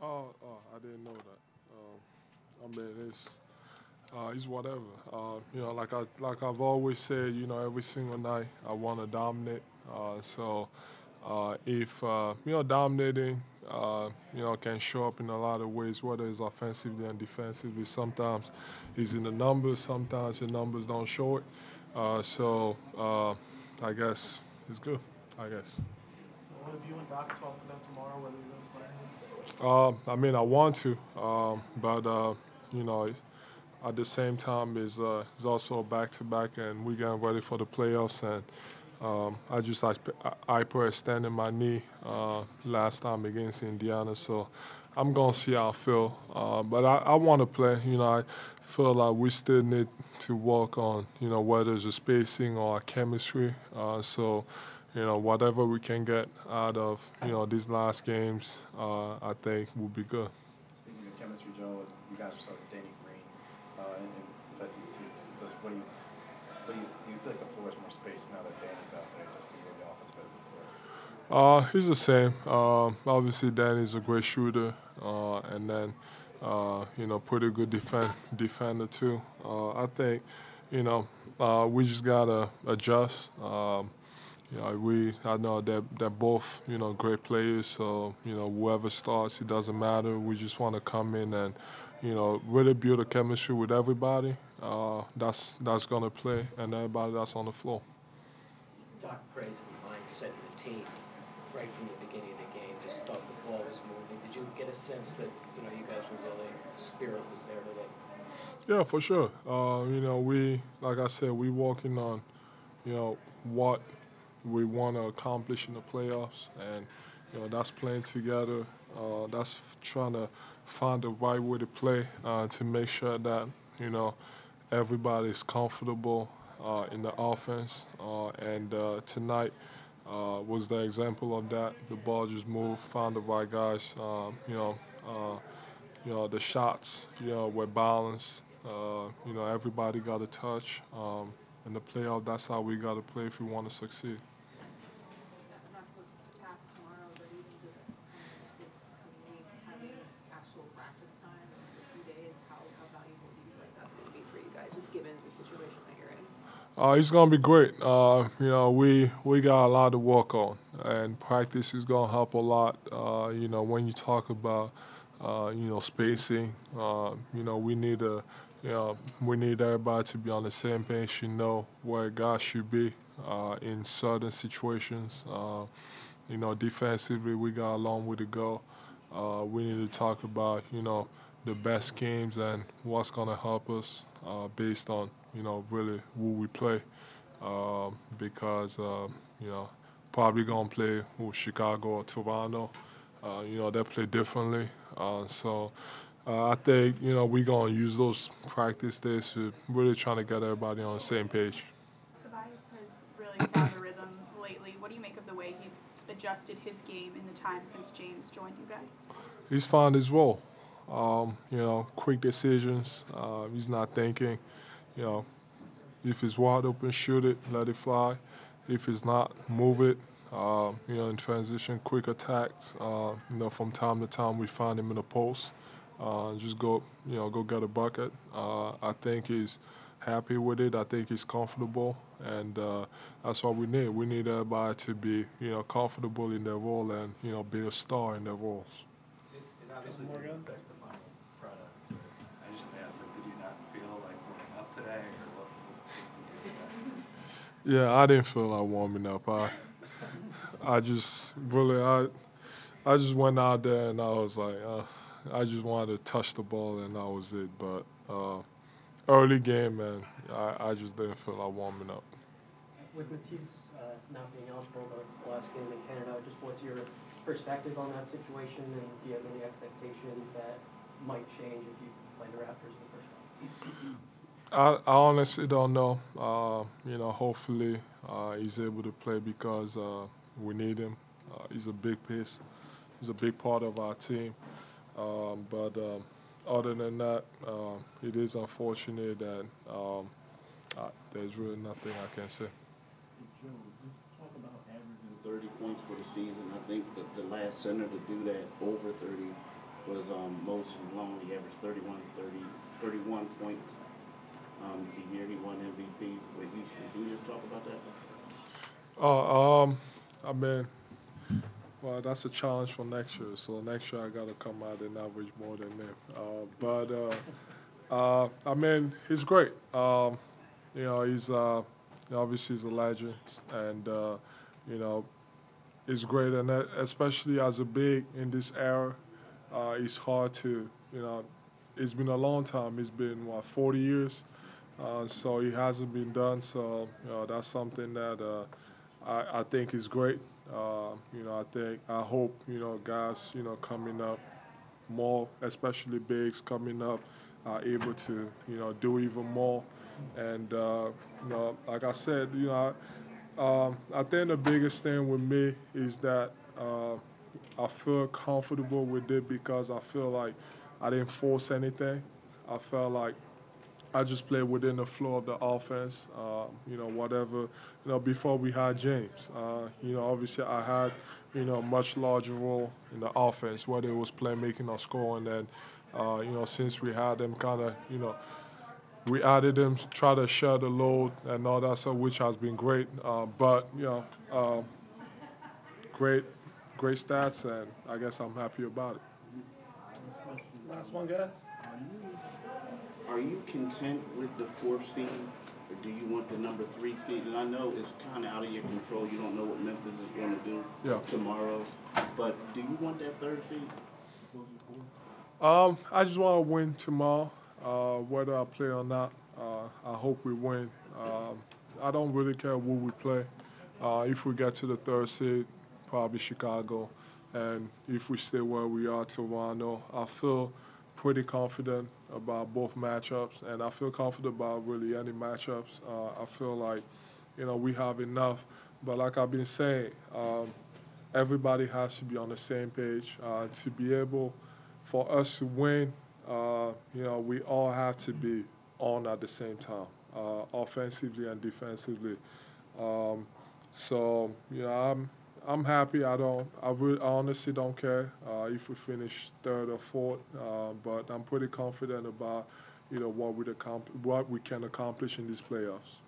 I didn't know that. I mean, it's whatever. Like I've always said, every single night I want to dominate. If dominating, can show up in a lot of ways, whether it's offensively and defensively. Sometimes it's in the numbers. Sometimes the numbers don't show it. I guess it's good. I guess. What have you and Doc talked about tomorrow, whether you're going to play or not? I mean, I want to, but you know, at the same time, is also a back-to-back, and we're getting ready for the playoffs. And I hyperextended my knee last time against Indiana, so I'm gonna see how I feel. But I want to play. I feel like we still need to work on whether it's a spacing or a chemistry. Whatever we can get out of these last games, I think will be good. Speaking of chemistry, Joe, you guys are starting Danny Green and Desmond Matisse. Just do you feel like the floor is more space now that Danny's out there, just for the offense better than the floor? He's the same. Obviously, Danny's a great shooter, and then pretty good defender too. I think we just gotta adjust. I know they're both great players. So whoever starts, it doesn't matter. We just want to come in and really build a chemistry with everybody. That's gonna play and everybody that's on the floor. Doc praised the mindset of the team right from the beginning of the game. Just felt the ball was moving. Did you get a sense that you guys were really spirit was there today? Yeah, for sure. We like I said, we working on what we want to accomplish in the playoffs, and that's playing together. That's trying to find the right way to play to make sure that everybody's comfortable in the offense. And tonight was the example of that. The ball just moved, found the right guys. The shots, were balanced. Everybody got a touch. In the playoff, that's how we got to play if we want to succeed. Not to look past tomorrow, but even just this coming week, having actual practice time in a few days, how valuable do you feel like that's going to be for you guys, just given the situation that you're in? It's gonna be great. We got a lot to work on, and practice is gonna help a lot. When you talk about spacing, we need we need everybody to be on the same page. Where guys should be in certain situations. Defensively, we got a long way to go. We need to talk about the best games and what's gonna help us based on really who we play because probably gonna play with Chicago or Toronto. They play differently. I think we're gonna use those practice days to really trying to get everybody on the same page. Tobias has really found a rhythm lately. What do you make of the way he's adjusted his game in the time since James joined you guys? He's found his role. Quick decisions. He's not thinking. You know, if it's wide open, shoot it, let it fly. If it's not, move it. In transition, quick attacks. From time to time, we find him in the post. Just go get a bucket. I think he's happy with it. I think he's comfortable, and that's what we need. We need everybody to be, comfortable in their role and, be a star in their roles. It obviously didn't affect the final product. I just want to ask, did you not feel like warming up today, or what things did you do that? Yeah, I didn't feel like warming up. I just really, I just went out there and I was like, I just wanted to touch the ball and that was it. But early game, man, I just didn't feel like warming up. With Matisse not being eligible the last game in Canada, just what's your perspective on that situation, and do you have any expectation that might change if you play the Raptors in the first round? I honestly don't know. Hopefully he's able to play because we need him. He's a big piece. He's a big part of our team. But other than that, it is unfortunate that there's really nothing I can say. Joe, just talk about averaging 30 points for the season. I think that the last center to do that over 30 was most blown. He averaged 31 points the year he won MVP with Houston. Can you just talk about that? I mean, well, that's a challenge for next year. So next year I got to come out and average more than him. I mean, he's great. You know, he's obviously he's a legend, and you know, he's great, and especially as a big in this era, it's hard to, you know, it's been a long time. It's been what 40 years, so it hasn't been done. So you know, that's something that I think is great. You know, I hope you know guys you know coming up more, especially bigs coming up, are able to you know do even more. And you know, like I said, you know, I think the biggest thing with me is that I feel comfortable with it because I feel like I didn't force anything. I felt like I just played within the flow of the offense. You know, whatever. You know, before we had James. You know, obviously I had you know much larger role in the offense, whether it was playmaking or scoring. And you know, since we had them, kind of you know, we added them to try to share the load and all that stuff, which has been great. But you know, great, great stats, and I guess I'm happy about it. Last one, guys. Are you content with the 4th seed, or do you want the number 3 seed? And I know it's kind of out of your control. You don't know what Memphis is going to do tomorrow. But do you want that 3rd seed? I just want to win tomorrow, whether I play or not. I hope we win. I don't really care who we play. If we get to the 3rd seed, probably Chicago. And if we stay where we are, Toronto, I feel pretty confident about both matchups, and I feel confident about really any matchups. I feel like, you know, we have enough. But like I've been saying, everybody has to be on the same page to be able, for us to win. You know, we all have to be on at the same time, offensively and defensively. So you know, I'm happy. I honestly don't care if we finish 3rd or 4th, but I'm pretty confident about you know what we can accomplish in these playoffs.